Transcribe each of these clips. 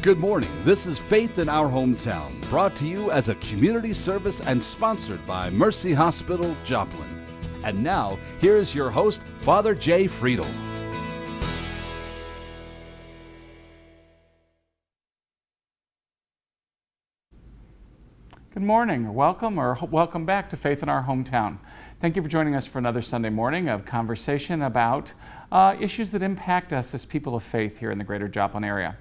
Good morning. This is Faith in Our Hometown, brought to you as a community service and sponsored by Mercy Hospital, Joplin. And now, here's your host, Father Jay Friedel. Good morning, or welcome back to Faith in Our Hometown. Thank you for joining us for another Sunday morning of conversation about issues that impact us as people of faith here in the greater Joplin area.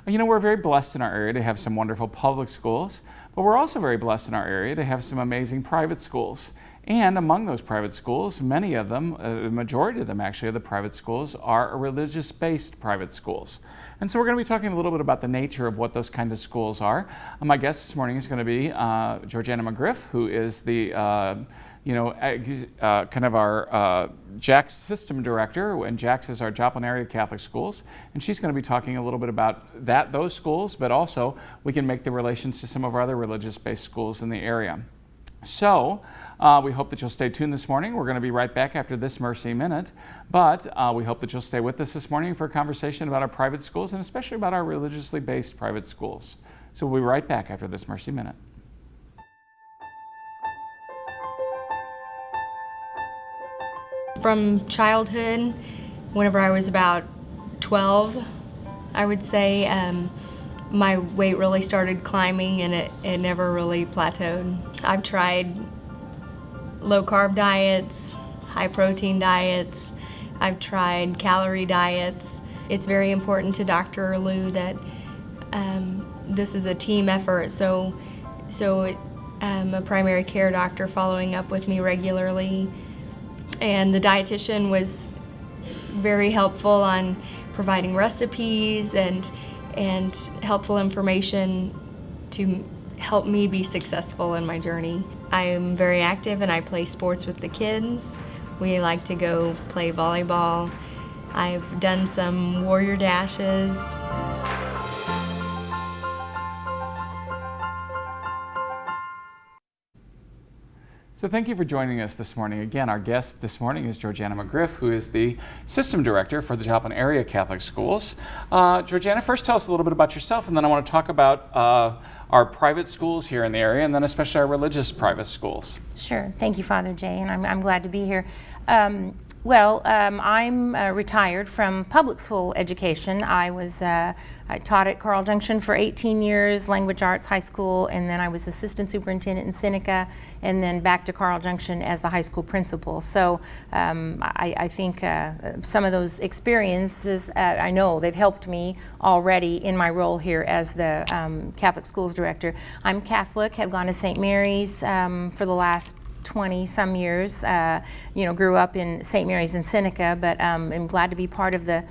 You know, we're very blessed in our area to have some wonderful public schools, but we're also very blessed in our area to have some amazing private schools. And among those private schools, many of them, the majority of them actually, of the private schools are religious-based private schools. And so we're going to be talking a little bit about the nature of what those kind of schools are. My guest this morning is going to be Georgiana McGriff, who is the kind of our JACS system director, and JACS is our Joplin Area Catholic Schools, and she's going to be talking a little bit about those schools, but also we can make the relations to some of our other religious-based schools in the area. So we hope that you'll stay tuned this morning. We're going to be right back after this Mercy Minute, but we hope that you'll stay with us this morning for a conversation about our private schools and especially about our religiously based private schools. So we'll be right back after this Mercy Minute. From childhood, whenever I was about 12, I would say, my weight really started climbing and it never really plateaued. I've tried low-carb diets, high-protein diets. I've tried calorie diets. It's very important to Dr. Lou that this is a team effort, so a primary care doctor following up with me regularly. And the dietitian was very helpful on providing recipes and helpful information to help me be successful in my journey. I am very active and I play sports with the kids. We like to go play volleyball. I've done some warrior dashes. So thank you for joining us this morning. Again, our guest this morning is Georgiana McGriff, who is the System Director for the Joplin Area Catholic Schools. Georgiana, first tell us a little bit about yourself, and then I want to talk about our private schools here in the area, and then especially our religious private schools. Sure. Thank you, Father Jay, and I'm glad to be here. I'm retired from public school education. I taught at Carl Junction for 18 years, language arts high school, and then I was assistant superintendent in Seneca, and then back to Carl Junction as the high school principal. So I think some of those experiences, I know they've helped me already in my role here as the Catholic Schools Director. I'm Catholic, have gone to St. Mary's for the last 20 some years. Grew up in St. Mary's in Seneca, but I'm glad to be part of the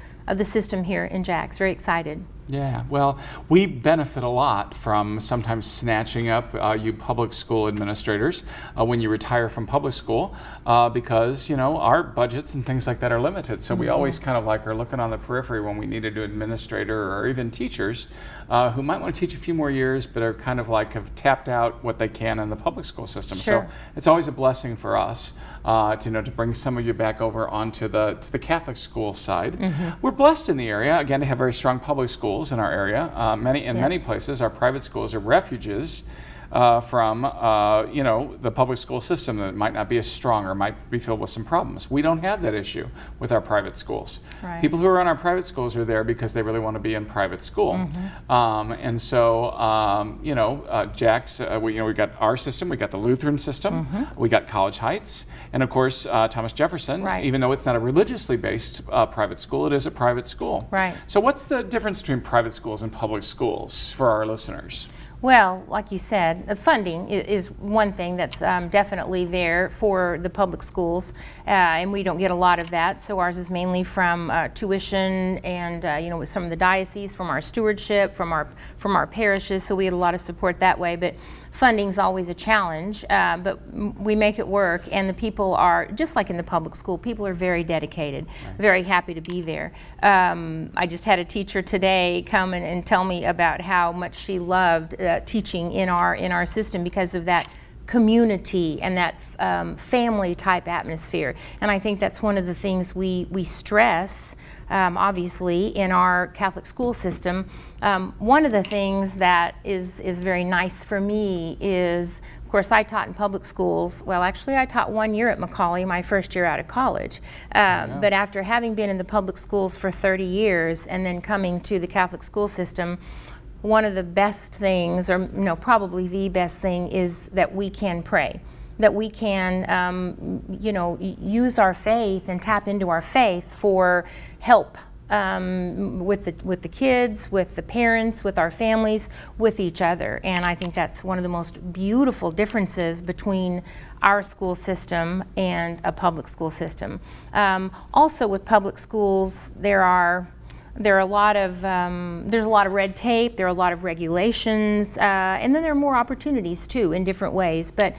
system here in JACS. Very excited. Yeah, well, we benefit a lot from sometimes snatching up you public school administrators when you retire from public school because, our budgets and things like that are limited. So we always kind of are looking on the periphery when we need a new administrator or even teachers who might want to teach a few more years but are kind of have tapped out what they can in the public school system. Sure. So it's always a blessing for us to bring some of you back over onto the Catholic school side. We're blessed in the area, again, to have very strong public schools in our area. Many places, our private schools are refuges from the public school system that might not be as strong or might be filled with some problems. We don't have that issue with our private schools. Right. People who are in our private schools are there because they really want to be in private school. And so, JACS, we got our system, we got the Lutheran system, we got College Heights, and of course, Thomas Jefferson. Right. Even though it's not a religiously based private school, it is a private school. Right. So what's the difference between private schools and public schools for our listeners? Well, like you said, the funding is one thing that's definitely there for the public schools, and we don't get a lot of that. So ours is mainly from tuition and with some of the diocese, from our stewardship, from our parishes. So we had a lot of support that way. But funding's always a challenge, but we make it work, and the people are, just like in the public school, people are very dedicated, very happy to be there. I just had a teacher today come and tell me about how much she loved teaching in our system because of that community and that family type atmosphere. And I think that's one of the things we stress obviously, in our Catholic school system. One of the things that is very nice for me is, of course, I taught in public schools. Well, actually, I taught 1 year at Macaulay, my first year out of college. But after having been in the public schools for 30 years and then coming to the Catholic school system, one of the best things, or no, probably the best thing, is that we can pray. That we can, use our faith and tap into our faith for help with the kids, with the parents, with our families, with each other. And I think that's one of the most beautiful differences between our school system and a public school system. Also, with public schools, there's a lot of red tape, there are a lot of regulations, and then there are more opportunities too in different ways. But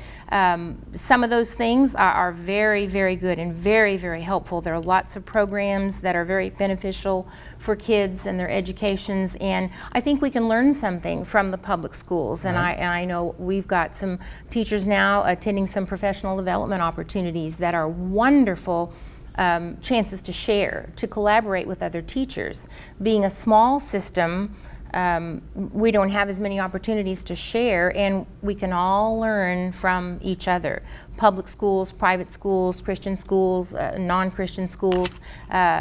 some of those things are very, very good and very, very helpful. There are lots of programs that are very beneficial for kids and their educations, and I think we can learn something from the public schools. And I know we've got some teachers now attending some professional development opportunities that are wonderful chances to share, to collaborate with other teachers. Being a small system, we don't have as many opportunities to share, and we can all learn from each other. Public schools, private schools, Christian schools, non-Christian schools.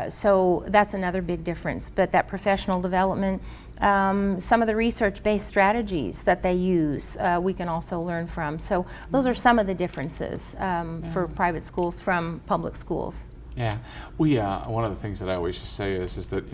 So that's another big difference. But that professional development, some of the research-based strategies that they use, we can also learn from. So those are some of the differences for private schools from public schools. Yeah, one of the things that I always just say is that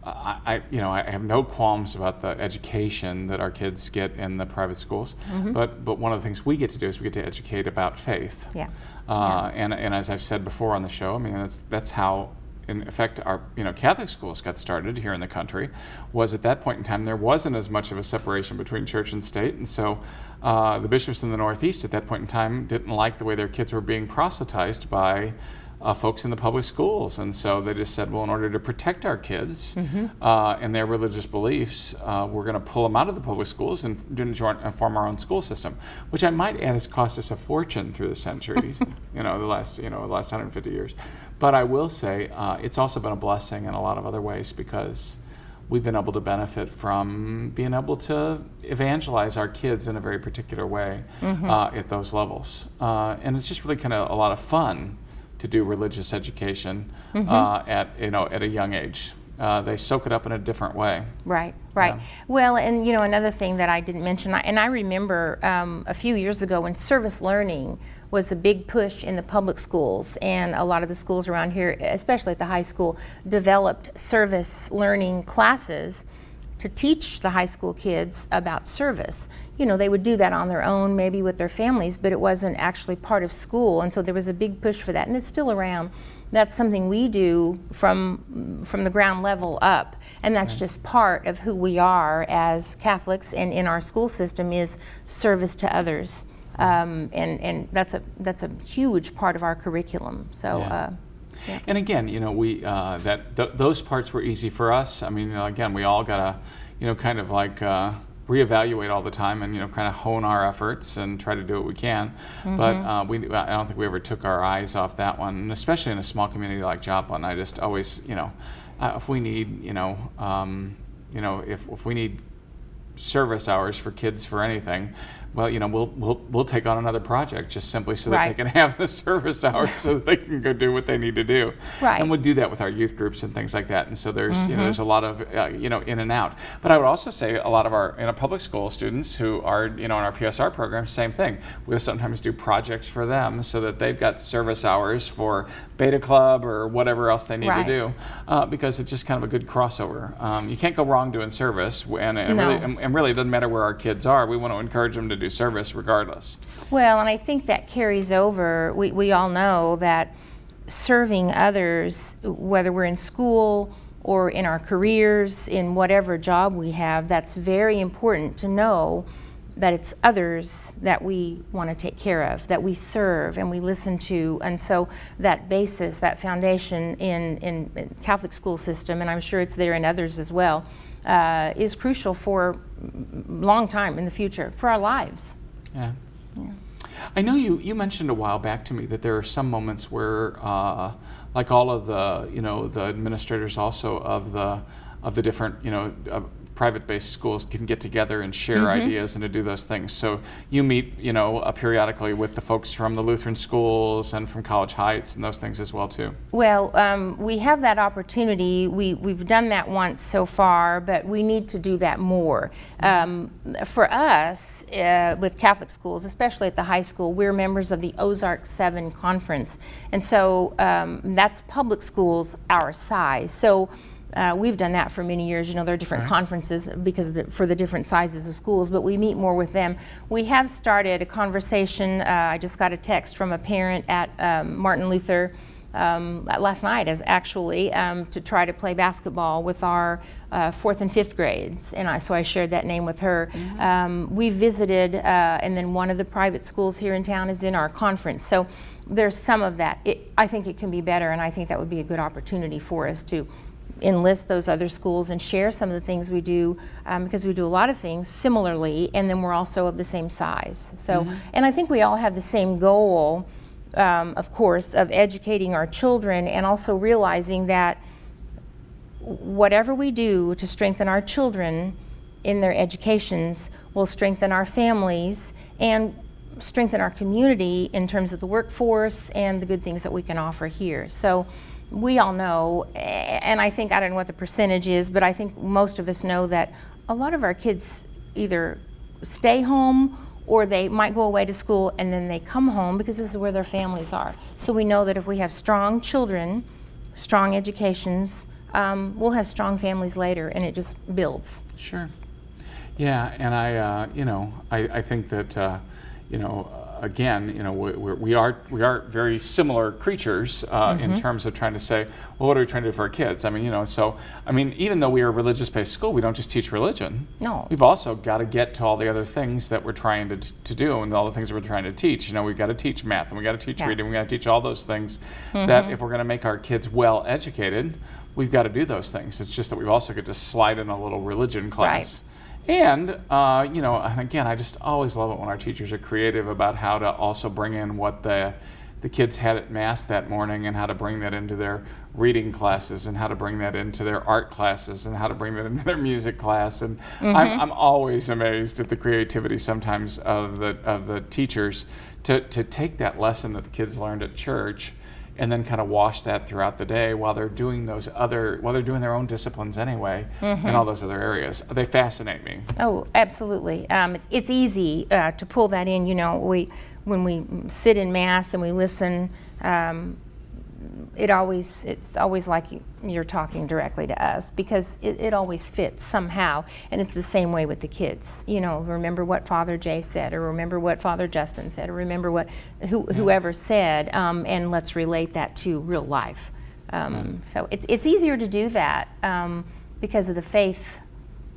I have no qualms about the education that our kids get in the private schools, but one of the things we get to do is we get to educate about faith. Yeah. And as I've said before on the show, I mean that's how, in effect, our Catholic schools got started here in the country. Was at that point in time there wasn't as much of a separation between church and state, and so the bishops in the Northeast at that point in time didn't like the way their kids were being proselytized by folks in the public schools, and so they just said, well, in order to protect our kids and their religious beliefs, we're going to pull them out of the public schools and form our own school system, which I might add has cost us a fortune through the centuries, the last 150 years. But I will say it's also been a blessing in a lot of other ways, because we've been able to benefit from being able to evangelize our kids in a very particular way at those levels, and it's just really kind of a lot of fun to do religious education at a young age. They soak it up in a different way. Right. Yeah. Well, and another thing that I didn't mention, and I remember a few years ago when service learning was a big push in the public schools, and a lot of the schools around here, especially at the high school, developed service learning classes to teach the high school kids about service. They would do that on their own, maybe with their families, but it wasn't actually part of school, and so there was a big push for that, and it's still around. That's something we do from the ground level up, and that's just part of who we are as Catholics, and in our school system is service to others, and that's a huge part of our curriculum. So. Yeah. And again, those parts were easy for us. I mean, again, we all gotta, kind of like reevaluate all the time and kind of hone our efforts and try to do what we can. But I don't think we ever took our eyes off that one, and especially in a small community like Joplin. I just always, if we need, if we need service hours for kids for anything, well, we'll take on another project just simply so that they can have the service hours so that they can go do what they need to do. Right. And we'll do that with our youth groups and things like that. And so there's there's a lot of in and out. But I would also say a lot of our public school students who are in our PSR program, same thing. We'll sometimes do projects for them so that they've got service hours for Beta Club or whatever else they need to do, because it's just kind of a good crossover. You can't go wrong doing service, and really it doesn't matter where our kids are. We want to encourage them to do service regardless. Well, and I think that carries over. We all know that serving others, whether we're in school or in our careers, in whatever job we have, that's very important to know that it's others that we want to take care of, that we serve and we listen to. And so that basis, that foundation in Catholic school system, and I'm sure it's there in others as well, is crucial for a long time in the future, for our lives. Yeah. I know you mentioned a while back to me that there are some moments where, like all of the, the administrators also of the different, private-based schools can get together and share ideas and to do those things. So you meet, periodically with the folks from the Lutheran schools and from College Heights and those things as well too. Well, we have that opportunity. We've done that once so far, but we need to do that more. For us, with Catholic schools, especially at the high school, we're members of the Ozark 7 Conference. And so that's public schools our size. So we've done that for many years. There are different conferences because for the different sizes of schools, but we meet more with them. We have started a conversation. I just got a text from a parent at Martin Luther last night, to try to play basketball with our 4th and 5th grades, and so I shared that name with her. We visited, and then one of the private schools here in town is in our conference. So there's some of that. I think it can be better, and I think that would be a good opportunity for us to enlist those other schools and share some of the things we do, because we do a lot of things similarly, and then we're also of the same size. So, and I think we all have the same goal, of course, of educating our children, and also realizing that whatever we do to strengthen our children in their educations will strengthen our families and strengthen our community in terms of the workforce and the good things that we can offer here. So we all know, and I don't know what the percentage is, but I think most of us know that a lot of our kids either stay home or they might go away to school and then they come home because this is where their families are. So we know that if we have strong children, strong educations, we'll have strong families later, and it just builds. Sure. Yeah, and I think that, again, we are very similar creatures in terms of trying to say, well, what are we trying to do for our kids? Even though we are a religious-based school, we don't just teach religion. No. We've also got to get to all the other things that we're trying to do, and all the things that we're trying to teach. We've got to teach math, and we've got to teach reading, we've got to teach all those things that if we're going to make our kids well educated, we've got to do those things. It's just that we've also got to slide in a little religion class. Right. And, and again, I just always love it when our teachers are creative about how to also bring in what the kids had at Mass that morning, and how to bring that into their reading classes, and how to bring that into their art classes, and how to bring that into their music class. And I'm always amazed at the creativity sometimes of the teachers to take that lesson that the kids learned at church and then kind of wash that throughout the day while they're doing their own disciplines anyway, in all those other areas. They fascinate me. Oh, absolutely. It's easy to pull that in. When we sit in Mass and we listen, it's always like you're talking directly to us, because it always fits somehow, and it's the same way with the kids. Remember what Father Jay said, or remember what Father Justin said, or remember what whoever said, and let's relate that to real life. So it's easier to do that because of the faith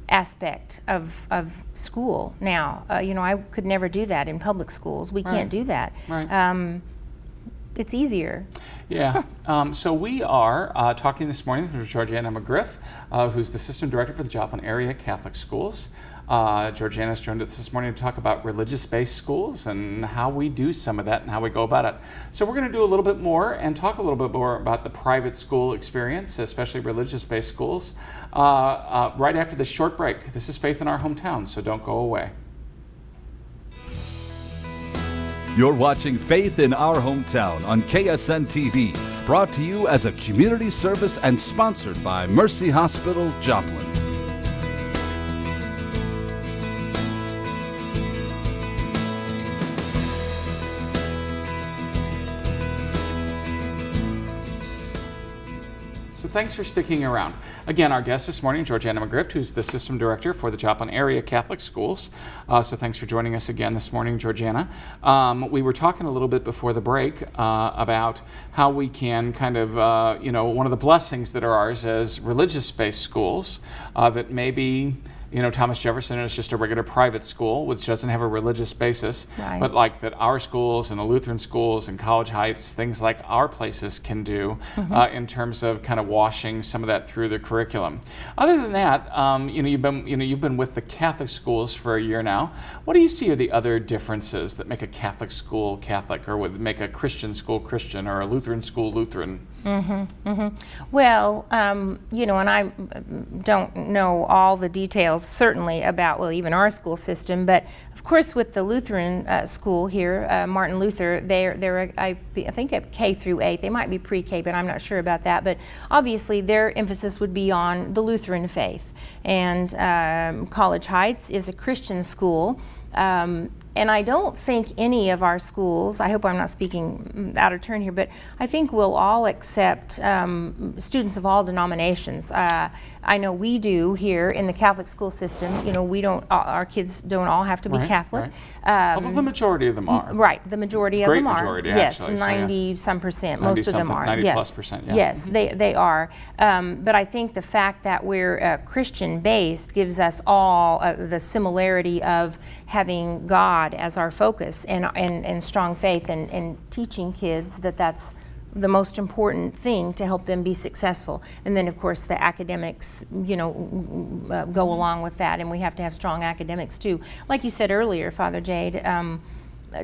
aspect of school now. I could never do that in public schools. We can't do that. Right. It's easier. Yeah. So we are talking this morning with Georgiana McGriff, who's the System Director for the Joplin Area Catholic Schools. Georgiana's joined us this morning to talk about religious-based schools and how we do some of that and how we go about it. So we're going to do a little bit more and talk a little bit more about the private school experience, especially religious-based schools, right after this short break. This is Faith in Our Hometown, so don't go away. You're watching Faith in Our Hometown on KSN TV, brought to you as a community service and sponsored by Mercy Hospital, Joplin. Thanks for sticking around. Again, our guest this morning, Georgiana McGriff, who's the System Director for the Joplin Area Catholic Schools. So thanks for joining us again this morning, Georgiana. We were talking a little bit before the break about how we can kind of, one of the blessings that are ours as religious-based schools that maybe Thomas Jefferson is just a regular private school which doesn't have a religious basis, Right. but like that our schools and the Lutheran schools and College Heights, things like our places can do in terms of kind of washing some of that through the curriculum. Other than that, you've been with the Catholic schools for a year now. What do you see are the other differences that make a Catholic school Catholic, or would make a Christian school Christian, or a Lutheran school Lutheran? Well, and I don't know all the details, certainly, about, well, even our school system, but of course with the Lutheran school here, Martin Luther, I think at K through 8, they might be pre-K, but I'm not sure about that, but obviously their emphasis would be on the Lutheran faith. And College Heights is a Christian school. And I don't think any of our schools, I hope I'm not speaking out of turn here, but I think we'll all accept students of all denominations. I know we do here in the Catholic school system. Our kids don't all have to be Catholic. Right. Although the majority of them are. Right, the majority of them are. Great majority, yes, actually. 90-some%. Most of them are. 90+%, yeah. Yes, they are. But I think the fact that we're Christian-based gives us all the similarity of having God as our focus and strong faith and teaching kids that that's the most important thing to help them be successful. And then of course the academics, go along with that, and we have to have strong academics too. Like you said earlier, Father Jade,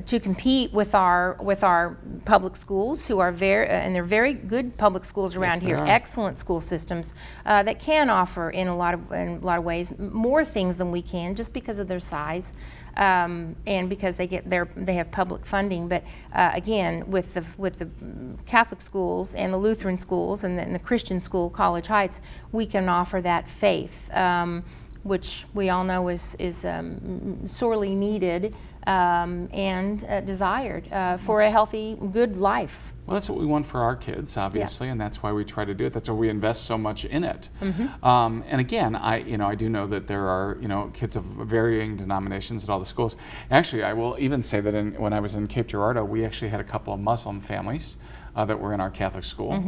to compete with our public schools, who are and they're very good public schools around here, excellent school systems that can offer in a lot of ways more things than we can, just because of their size. And because they have public funding, but again, with the Catholic schools and the Lutheran schools and the Christian school, College Heights, we can offer that faith, which we all know is sorely needed and desired for a healthy, good life. Well, that's what we want for our kids, obviously, and that's why we try to do it. That's why we invest so much in it. And again, I do know that there are kids of varying denominations at all the schools. Actually, I will even say that when I was in Cape Girardeau, we actually had a couple of Muslim families that were in our Catholic school.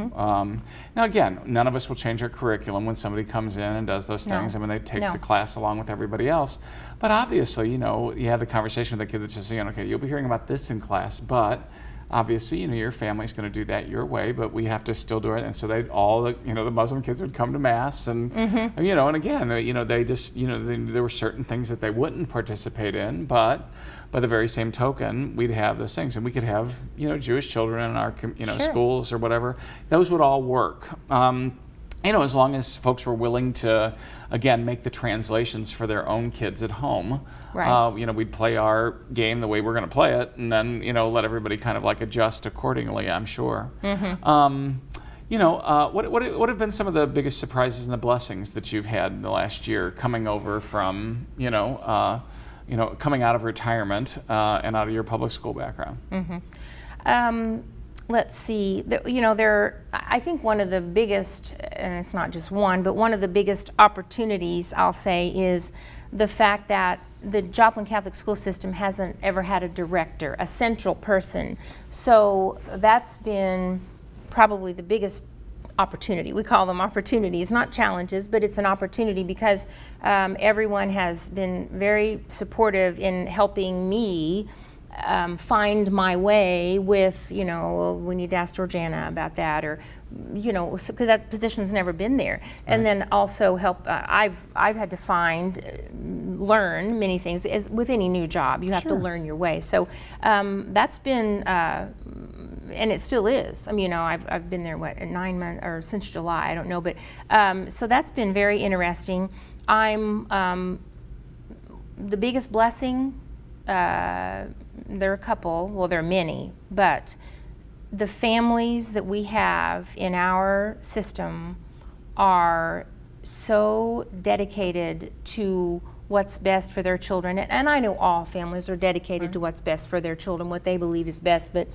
Now again, none of us will change our curriculum when somebody comes in and does those things. I mean, they take the class along with everybody else. But obviously, you have the conversation with the kid that's just saying, okay, you'll be hearing about this in class, but obviously, your family's going to do that your way, but we have to still do it. And so the Muslim kids would come to mass, and and again, they just there were certain things that they wouldn't participate in, but by the very same token, we'd have those things, and we could have Jewish children in our schools or whatever. Those would all work. As long as folks were willing to, again, make the translations for their own kids at home. Right. We'd play our game the way we're going to play it, and then, let everybody kind of like adjust accordingly, I'm sure. What have been some of the biggest surprises and the blessings that you've had in the last year coming over from, coming out of retirement and out of your public school background? Let's see, I think one of the biggest, and it's not just one, but one of the biggest opportunities, I'll say, is the fact that the Joplin Catholic school system hasn't ever had a director, a central person. So that's been probably the biggest opportunity. We call them opportunities, not challenges, but it's an opportunity because everyone has been very supportive in helping me find my way with, we need to ask Georgiana about that, or, because that position's never been there. And then also help, I've had to learn many things. As with any new job, you have to learn your way. So that's been, and it still is. I've been there, 9 months, or since July, I don't know, but, so that's been very interesting. The biggest blessing, there are a couple, well, there are many, but the families that we have in our system are so dedicated to what's best for their children. And I know all families are dedicated to what's best for their children, what they believe is best, but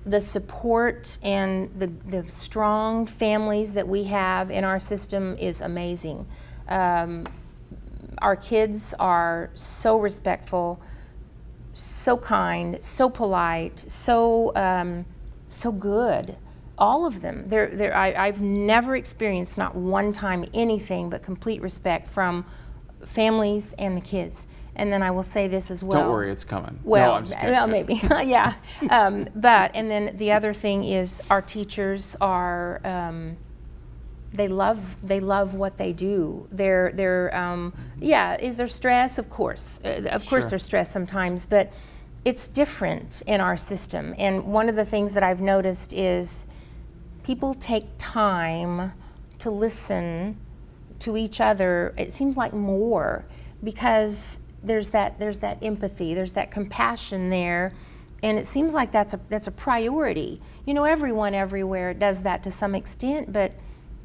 the support and the strong families that we have in our system is amazing. Our kids are so respectful, so kind, so polite, so good. All of them. I've never experienced, not one time, anything but complete respect from families and the kids. And then I will say this as well. Don't worry, it's coming. Well, no, I'm just kidding. well, maybe, yeah. And then the other thing is our teachers are, they love what they do. Yeah, is there stress? Of course. Of course Sure. there's stress sometimes, but it's different in our system. And one of the things that I've noticed is people take time to listen to each other. It seems like more, because there's that empathy, there's that compassion there, and it seems like that's a priority. You know, everyone everywhere does that to some extent, but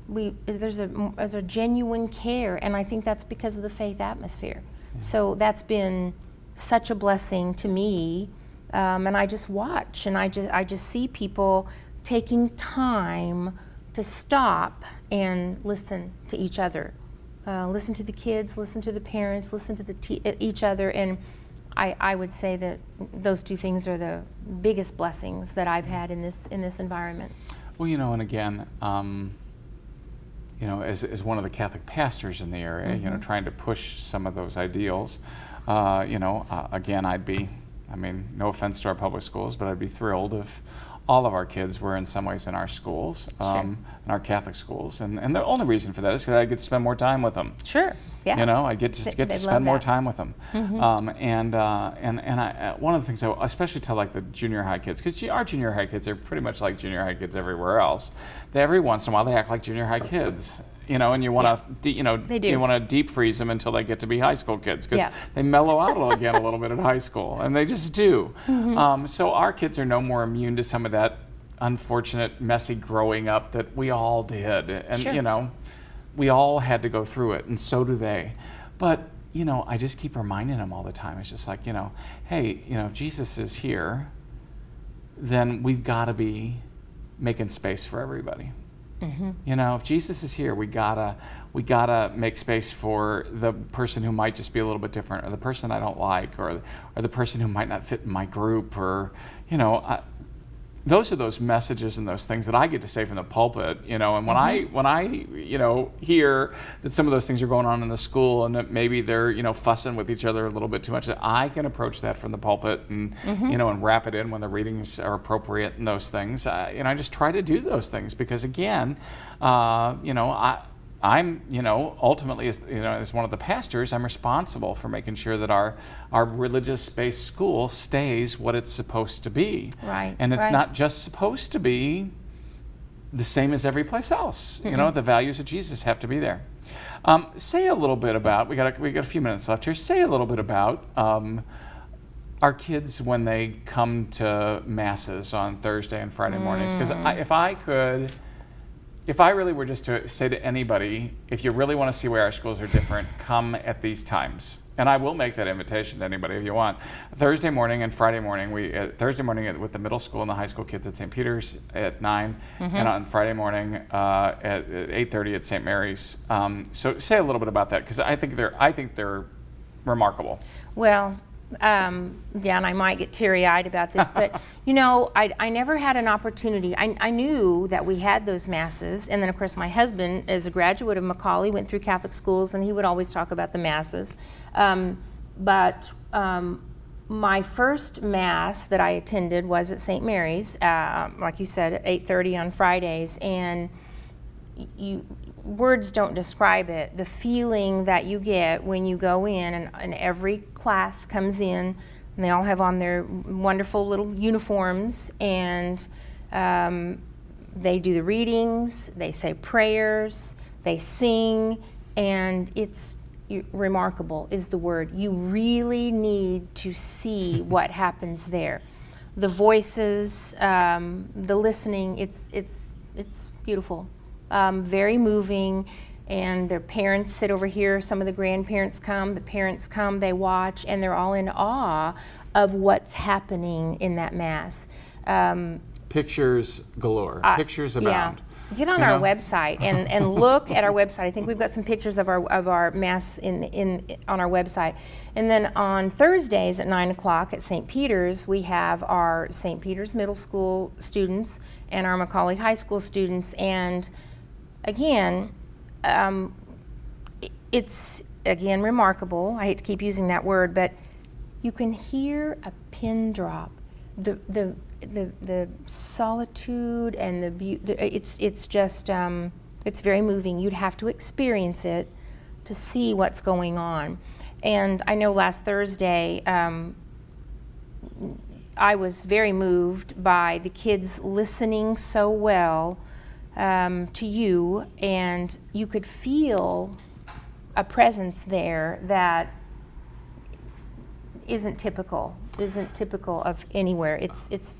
there's a genuine care, and I think that's because of the faith atmosphere. Yeah. So that's been such a blessing to me, and I just watch, and I just see people taking time to stop and listen to each other. Listen to the kids, listen to the parents, listen to each other, and I would say that those two things are the biggest blessings that I've had in this environment. Well, you know, and again, you know, as one of the Catholic pastors in the area, you know, trying to push some of those ideals, you know, again, I mean, no offense to our public schools, but I'd be thrilled if all of our kids were in some ways in our schools, Sure. in our Catholic schools, and the only reason for that is because I get to spend more time with them. Sure. Yeah. You know, I get to spend more time with them, and one of the things I especially tell like the junior high kids, because our junior high kids are pretty much like junior high kids everywhere else. Every once in a while they act like junior high kids. You know, and you want to, you know, you want to deep freeze them until they get to be high school kids, because they mellow out again a little bit at high school, and they just do. So our kids are no more immune to some of that unfortunate, messy growing up that we all did, and Sure. you know, we all had to go through it, and so do they. But you know, I just keep reminding them all the time. It's just like, you know, hey, you know, if Jesus is here, then we've got to be making space for everybody. You know, if Jesus is here, we gotta make space for the person who might just be a little bit different, or the person I don't like, or the person who might not fit in my group, or you know, those are those messages and those things that I get to say from the pulpit. You know, and when I you know hear that some of those things are going on in the school, and that maybe they're you know fussing with each other a little bit too much, that I can approach that from the pulpit and you know and wrap it in when the readings are appropriate and those things. And I just try to do those things because again, you know, I'm, you know, ultimately, as you know, as one of the pastors, I'm responsible for making sure that our religious-based school stays what it's supposed to be. Right. And it's not just supposed to be the same as every place else. You know, the values of Jesus have to be there. Say a little bit about. We got a few minutes left here. Say a little bit about our kids when they come to masses on Thursday and Friday mornings. Because if I really were just to say to anybody, if you really want to see why our schools are different, come at these times. And I will make that invitation to anybody if you want. Thursday morning and Friday morning, Thursday morning with the middle school and the high school kids at St. Peter's at 9, and on Friday morning at 8:30 at St. Mary's. So say a little bit about that, because I think they're remarkable. Well, yeah, and I might get teary-eyed about this, but you know, I never had an opportunity. I knew that we had those masses, and then of course my husband, as a graduate of Macaulay, went through Catholic schools, and he would always talk about the masses. But my first mass that I attended was at St. Mary's, like you said, at 8:30 on Fridays, and words don't describe it. The feeling that you get when you go in and every class comes in and they all have on their wonderful little uniforms, and they do the readings, they say prayers, they sing, and it's remarkable is the word. You really need to see what happens there. The voices, the listening, it's beautiful. Very moving, and their parents sit over here. Some of the grandparents come, the parents come, they watch, and they're all in awe of what's happening in that mass. Pictures galore. Pictures abound. Yeah. Get on our website and look at our website. I think we've got some pictures of our mass on our website. And then on Thursdays at 9 o'clock at St. Peter's, we have our St. Peter's Middle School students and our Macaulay High School students. And again, it's again, remarkable. I hate to keep using that word, but you can hear a pin drop. The solitude and the beauty, it's just, it's very moving. You'd have to experience it to see what's going on. And I know last Thursday, I was very moved by the kids listening so well to you, and you could feel a presence there that isn't typical of anywhere. It's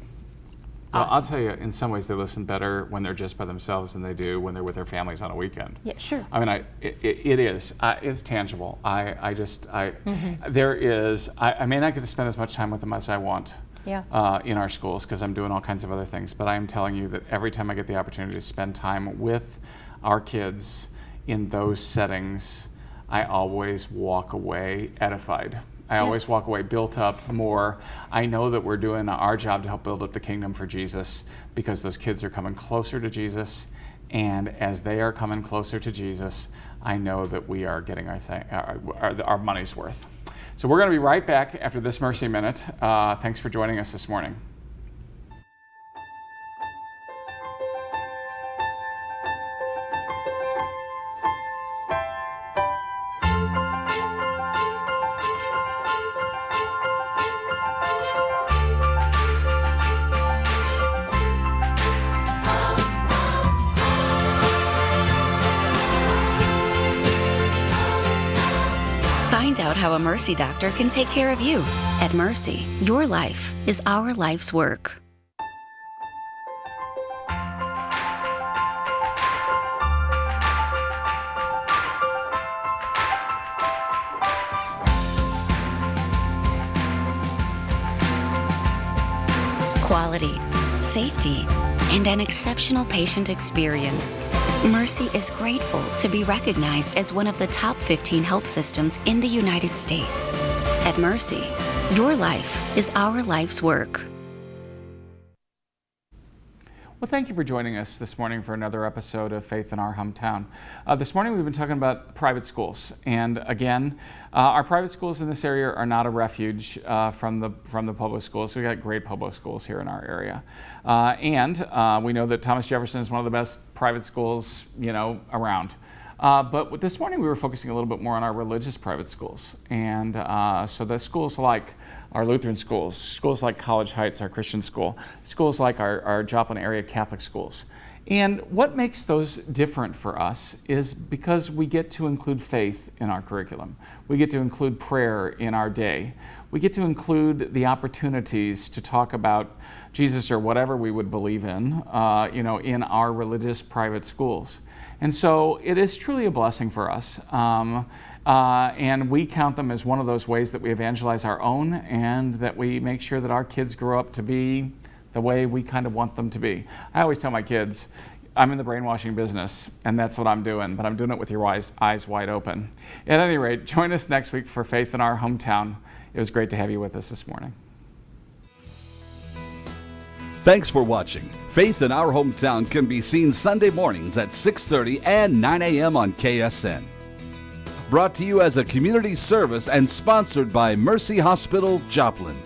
Well, awesome. I'll tell you, in some ways they listen better when they're just by themselves than they do when they're with their families on a weekend. Yeah, sure. I mean, it's tangible. Mm-hmm. There is, I may not get to spend as much time with them as I want. Yeah. In our schools, because I'm doing all kinds of other things, but I am telling you that every time I get the opportunity to spend time with our kids in those settings, I always walk away edified. I always walk away built up more. I know that we're doing our job to help build up the kingdom for Jesus, because those kids are coming closer to Jesus, and as they are coming closer to Jesus, I know that we are getting our money's worth. So we're going to be right back after this Mercy Minute. Thanks for joining us this morning. Find out how a Mercy doctor can take care of you. At Mercy, your life is our life's work. Quality, safety, and an exceptional patient experience. Mercy is grateful to be recognized as one of the top 15 health systems in the United States. At Mercy, your life is our life's work. Well, thank you for joining us this morning for another episode of Faith in Our Hometown. This morning we've been talking about private schools, and again, our private schools in this area are not a refuge from the public schools. We've got great public schools here in our area, and we know that Thomas Jefferson is one of the best private schools around. But this morning we were focusing a little bit more on our religious private schools, and so the schools like our Lutheran schools, schools like College Heights, our Christian school, schools like our Joplin area Catholic schools. And what makes those different for us is because we get to include faith in our curriculum. We get to include prayer in our day. We get to include the opportunities to talk about Jesus or whatever we would believe in our religious private schools. And so it is truly a blessing for us. And we count them as one of those ways that we evangelize our own, and that we make sure that our kids grow up to be the way we kind of want them to be. I always tell my kids, I'm in the brainwashing business, and that's what I'm doing, but I'm doing it with your eyes wide open. At any rate, join us next week for Faith in Our Hometown. It was great to have you with us this morning. Thanks for watching. Faith in Our Hometown can be seen Sunday mornings at 6:30 and 9 a.m. on KSN. Brought to you as a community service and sponsored by Mercy Hospital, Joplin.